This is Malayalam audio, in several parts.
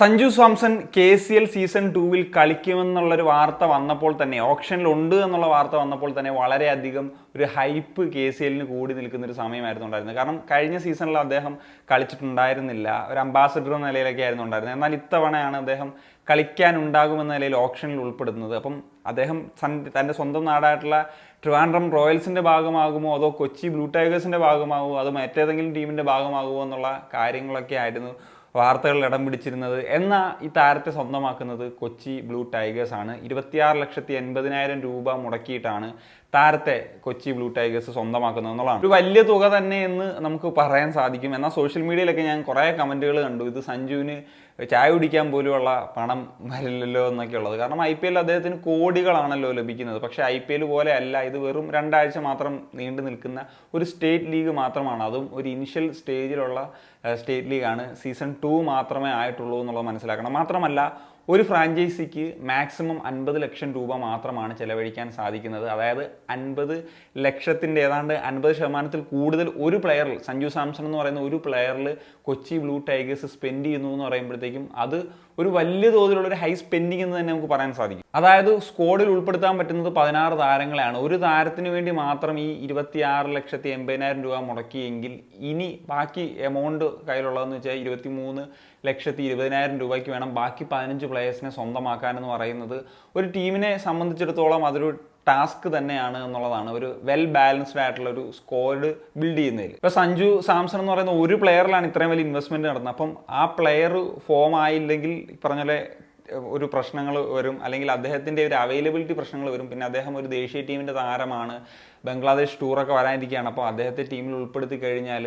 സഞ്ജു സാംസൺ KCL സീസൺ 2-ൽ കളിക്കുമെന്നുള്ളൊരു വാർത്ത വന്നപ്പോൾ തന്നെ, ഓപ്ഷനിൽ ഉണ്ട് എന്നുള്ള വാർത്ത വന്നപ്പോൾ തന്നെ വളരെയധികം ഒരു ഹൈപ്പ് KCLന് കൂടി നിൽക്കുന്ന ഒരു സമയമായിരുന്നു ഉണ്ടായിരുന്നത്. കാരണം കഴിഞ്ഞ സീസണിൽ അദ്ദേഹം കളിച്ചിട്ടുണ്ടായിരുന്നില്ല, ഒരു അംബാസഡർ എന്ന നിലയിലൊക്കെ ആയിരുന്നു ഉണ്ടായിരുന്നത്. എന്നാൽ ഇത്തവണയാണ് അദ്ദേഹം കളിക്കാനുണ്ടാകുമെന്ന നിലയിൽ ഓപ്ഷനിൽ ഉൾപ്പെടുന്നത്. അപ്പം അദ്ദേഹം തൻ്റെ സ്വന്തം നാടായിട്ടുള്ള ട്രിവാൻഡ്രം റോയൽസിൻ്റെ ഭാഗമാകുമോ അതോ കൊച്ചി ബ്ലൂ ടൈഗേഴ്സിൻ്റെ ഭാഗമാകുമോ അതോ മറ്റേതെങ്കിലും ടീമിൻ്റെ ഭാഗമാകുമോ എന്നുള്ള കാര്യങ്ങളൊക്കെ ആയിരുന്നു വാർത്തകളിൽ ഇടം പിടിച്ചിരുന്നത്. എന്നാൽ ഈ താരത്തെ സ്വന്തമാക്കുന്നത് കൊച്ചി ബ്ലൂ ടൈഗേഴ്സ് ആണ്. 26,80,000 രൂപ മുടക്കിയിട്ടാണ് താരത്തെ കൊച്ചി ബ്ലൂ ടൈഗേഴ്സ് സ്വന്തമാക്കുന്നത് എന്നുള്ളതാണ് ഒരു വലിയ തുക തന്നെ എന്ന് നമുക്ക് പറയാൻ സാധിക്കും. എന്നാൽ സോഷ്യൽ മീഡിയയിലൊക്കെ ഞാൻ കുറേ കമൻറ്റുകൾ കണ്ടു, ഇത് സഞ്ജുവിന് ചായ കുടിക്കാൻ പോലുമുള്ള പണം വരില്ലല്ലോ എന്നൊക്കെ ഉള്ളത്. കാരണം IPL അദ്ദേഹത്തിന് കോടികളാണല്ലോ ലഭിക്കുന്നത്. പക്ഷേ IPL പോലെ അല്ല, ഇത് വെറും 2 ആഴ്ച മാത്രം നീണ്ടു നിൽക്കുന്ന ഒരു സ്റ്റേറ്റ് ലീഗ് മാത്രമാണ്. അതും ഒരു ഇനിഷ്യൽ സ്റ്റേജിലുള്ള സ്റ്റേറ്റ് ലീഗാണ്. സീസൺ 2 മാത്രമേ ആയിട്ടുള്ളൂ എന്നുള്ളത് മനസ്സിലാക്കണം. മാത്രമല്ല, ഒരു ഫ്രാഞ്ചൈസിക്ക് മാക്സിമം 50 ലക്ഷം രൂപ മാത്രമാണ് ചെലവഴിക്കാൻ സാധിക്കുന്നത്. അതായത് 50 ലക്ഷത്തിൻ്റെ ഏതാണ്ട് 50% കൂടുതൽ ഒരു പ്ലെയറിൽ, സഞ്ജു സാംസൺ എന്ന് പറയുന്ന ഒരു പ്ലെയറിൽ കൊച്ചി ബ്ലൂ ടൈഗേഴ്സ് സ്പെൻഡ് ചെയ്യുന്നു എന്ന് പറയുമ്പോഴത്തേക്കും അത് ഒരു വലിയ തോതിലുള്ള ഒരു ഹൈ സ്പെൻഡിങ് എന്ന് തന്നെ നമുക്ക് പറയാൻ സാധിക്കും. അതായത് സ്ക്വാഡിൽ ഉൾപ്പെടുത്താൻ പറ്റുന്നത് 16 താരങ്ങളെയാണ്. ഒരു താരത്തിന് വേണ്ടി മാത്രം ഈ 26,80,000 രൂപ മുടക്കിയെങ്കിൽ ഇനി ബാക്കി എമൗണ്ട് കയ്യിലുള്ളതെന്ന് വെച്ചാൽ 23,20,000 രൂപയ്ക്ക് വേണം ബാക്കി 15 പ്ലേയേഴ്സിനെ സ്വന്തമാക്കാനെന്ന് പറയുന്നത് ഒരു ടീമിനെ സംബന്ധിച്ചിടത്തോളം അതൊരു ടാസ്ക് തന്നെയാണ് എന്നുള്ളതാണ്. ഒരു വെൽ ബാലൻസ്ഡ് ആയിട്ടുള്ള ഒരു സ്ക്വാഡ് ബിൽഡ് ചെയ്യുന്നതിൽ ഇപ്പോൾ സഞ്ജു സാംസൺ എന്ന് പറയുന്ന ഒരു പ്ലെയറിലാണ് ഇത്രയും വലിയ ഇൻവെസ്റ്റ്മെന്റ് നടന്നത്. അപ്പം ആ പ്ലെയർ ഫോം ആയില്ലെങ്കിൽ പറഞ്ഞ പോലെ ഒരു പ്രശ്നങ്ങൾ വരും, അല്ലെങ്കിൽ അദ്ദേഹത്തിൻ്റെ ഒരു അവൈലബിലിറ്റി പ്രശ്നങ്ങൾ വരും. പിന്നെ അദ്ദേഹം ഒരു ദേശീയ ടീമിൻ്റെ താരമാണ്, ബംഗ്ലാദേശ് ടൂറൊക്കെ വരാനിരിക്കുകയാണ്. അപ്പോൾ അദ്ദേഹത്തെ ടീമിൽ ഉൾപ്പെടുത്തി കഴിഞ്ഞാൽ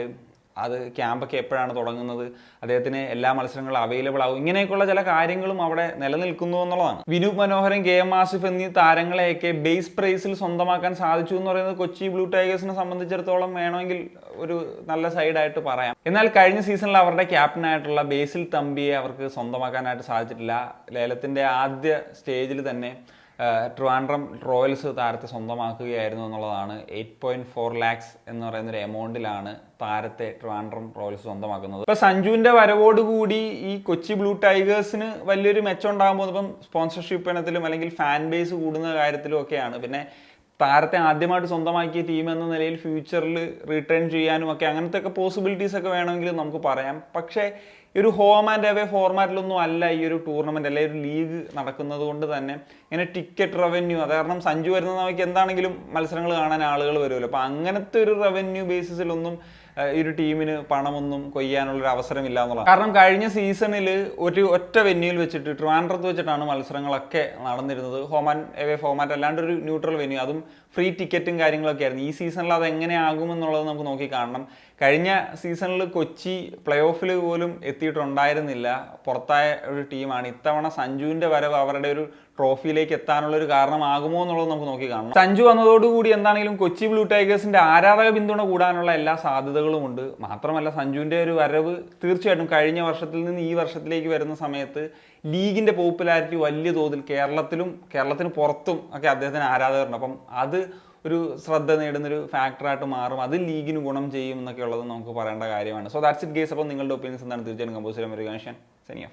അത് ക്യാമ്പൊക്കെ എപ്പോഴാണ് തുടങ്ങുന്നത്, അദ്ദേഹത്തിന് എല്ലാ മത്സരങ്ങളും അവൈലബിൾ ആവും, ഇങ്ങനെയൊക്കെയുള്ള ചില കാര്യങ്ങളും അവിടെ നിലനിൽക്കുന്നു എന്നുള്ളതാണ്. വിനൂപ് മനോഹരൻ, KM ആസിഫ് എന്നീ താരങ്ങളെയൊക്കെ ബേസ് പ്രൈസിൽ സ്വന്തമാക്കാൻ സാധിച്ചു എന്ന് പറയുന്നത് കൊച്ചി ബ്ലൂ ടൈഗേഴ്സിനെ സംബന്ധിച്ചിടത്തോളം വേണമെങ്കിൽ ഒരു നല്ല സൈഡായിട്ട് പറയാം. എന്നാൽ കഴിഞ്ഞ സീസണിൽ അവരുടെ ക്യാപ്റ്റനായിട്ടുള്ള ബേസിൽ തമ്പിയെ അവർക്ക് സ്വന്തമാക്കാനായിട്ട് സാധിച്ചിട്ടില്ല. ലേലത്തിൻ്റെ ആദ്യ സ്റ്റേജിൽ തന്നെ ട്രിവാൻഡ്രം റോയൽസ് താരത്തെ സ്വന്തമാക്കുകയായിരുന്നു എന്നുള്ളതാണ്. 8.4 lakhs എന്ന് പറയുന്ന ഒരു എമൗണ്ടിലാണ് താരത്തെ ട്രിവാൻഡ്രം റോയൽസ് സ്വന്തമാക്കുന്നത്. ഇപ്പൊ സഞ്ജുവിന്റെ വരവോടുകൂടി ഈ കൊച്ചി ബ്ലൂ ടൈഗേഴ്സിന് വലിയൊരു മെച്ചം ഉണ്ടാകാൻ പോകുന്നത് ഇപ്പം സ്പോൺസർഷിപ്പ് ഇനത്തിലും അല്ലെങ്കിൽ ഫാൻ ബേസ് കൂടുന്ന കാര്യത്തിലും ഒക്കെയാണ്. പിന്നെ താരത്തെ ആദ്യമായിട്ട് സ്വന്തമാക്കിയ ടീം എന്ന നിലയിൽ ഫ്യൂച്ചറിൽ റിട്ടേൺ ചെയ്യാനും ഒക്കെ അങ്ങനത്തെ ഒക്കെ പോസിബിലിറ്റീസ് ഒക്കെ വേണമെങ്കിൽ നമുക്ക് പറയാം. പക്ഷേ ഈ ഒരു ഹോം ആൻഡ് അവേ ഫോർമാറ്റിലൊന്നും അല്ല ഈ ഒരു ടൂർണമെന്റ് അല്ലെങ്കിൽ ഒരു ലീഗ് നടക്കുന്നത് കൊണ്ട് തന്നെ ഇങ്ങനെ ടിക്കറ്റ് റവന്യൂ, അത് കാരണം സഞ്ജു വരുന്ന നമുക്ക് എന്താണെങ്കിലും മത്സരങ്ങൾ കാണാൻ ആളുകൾ വരുമല്ലോ. അപ്പോൾ അങ്ങനത്തെ ഒരു റവന്യൂ ബേസിസിലൊന്നും ഈ ഒരു ടീമിന് പണമൊന്നും കൊയ്യാനുള്ളൊരു അവസരമില്ല എന്നുള്ളതാണ്. കാരണം കഴിഞ്ഞ സീസണിൽ ഒറ്റ വെന്യൂവിൽ വെച്ചിട്ട് ട്രിവാൻഡ്രത്ത് വെച്ചിട്ടാണ് മത്സരങ്ങളൊക്കെ നടന്നിരുന്നത്. ഹോം ആൻഡ് എവേ ഫോർമാറ്റ് അല്ലാണ്ട് ഒരു ന്യൂട്രൽ വെന്യൂ, അതും ഫ്രീ ടിക്കറ്റും കാര്യങ്ങളൊക്കെ ആയിരുന്നു. ഈ സീസണിൽ അത് എങ്ങനെയാകുമെന്നുള്ളത് നമുക്ക് നോക്കി കാണണം. കഴിഞ്ഞ സീസണിൽ കൊച്ചി പ്ലേ ഓഫിൽ പോലും എത്തിയിട്ടുണ്ടായിരുന്നില്ല, പുറത്തായ ഒരു ടീമാണ്. ഇത്തവണ സഞ്ജുവിൻ്റെ വരവ് അവരുടെ ഒരു ട്രോഫിയിലേക്ക് എത്താനുള്ള ഒരു കാരണമാകുമോ എന്നുള്ളത് നമുക്ക് നോക്കി കാണണം. സഞ്ജു വന്നതോടുകൂടി എന്താണെങ്കിലും കൊച്ചി ബ്ലൂ ടൈഗേഴ്സിന്റെ ആരാധക പിന്തുണ കൂടാനുള്ള എല്ലാ സാധ്യതകളും ഉണ്ട്. മാത്രമല്ല സഞ്ജുവിൻ്റെ ഒരു വരവ് തീർച്ചയായിട്ടും കഴിഞ്ഞ വർഷത്തിൽ നിന്ന് ഈ വർഷത്തിലേക്ക് വരുന്ന സമയത്ത് ലീഗിന്റെ പോപ്പുലാരിറ്റി വലിയ തോതിൽ കേരളത്തിന് പുറത്തും ഒക്കെ അദ്ദേഹത്തിന് ആരാധകരുണ്ട്. അപ്പം അത് ഒരു ശ്രദ്ധ നേടുന്നൊരു ഫാക്ടറായിട്ട് മാറും, അത് ലീഗിന് ഗുണം ചെയ്യും എന്നൊക്കെ ഉള്ളത് നമുക്ക് പറയേണ്ട കാര്യമാണ്. So that's it guys. അപ്പോൾ നിങ്ങളുടെ ഒപ്പീനിയൻസ് എന്താണ് തീർച്ചയായും കമ്പോസ് ചെയ്യാൻ.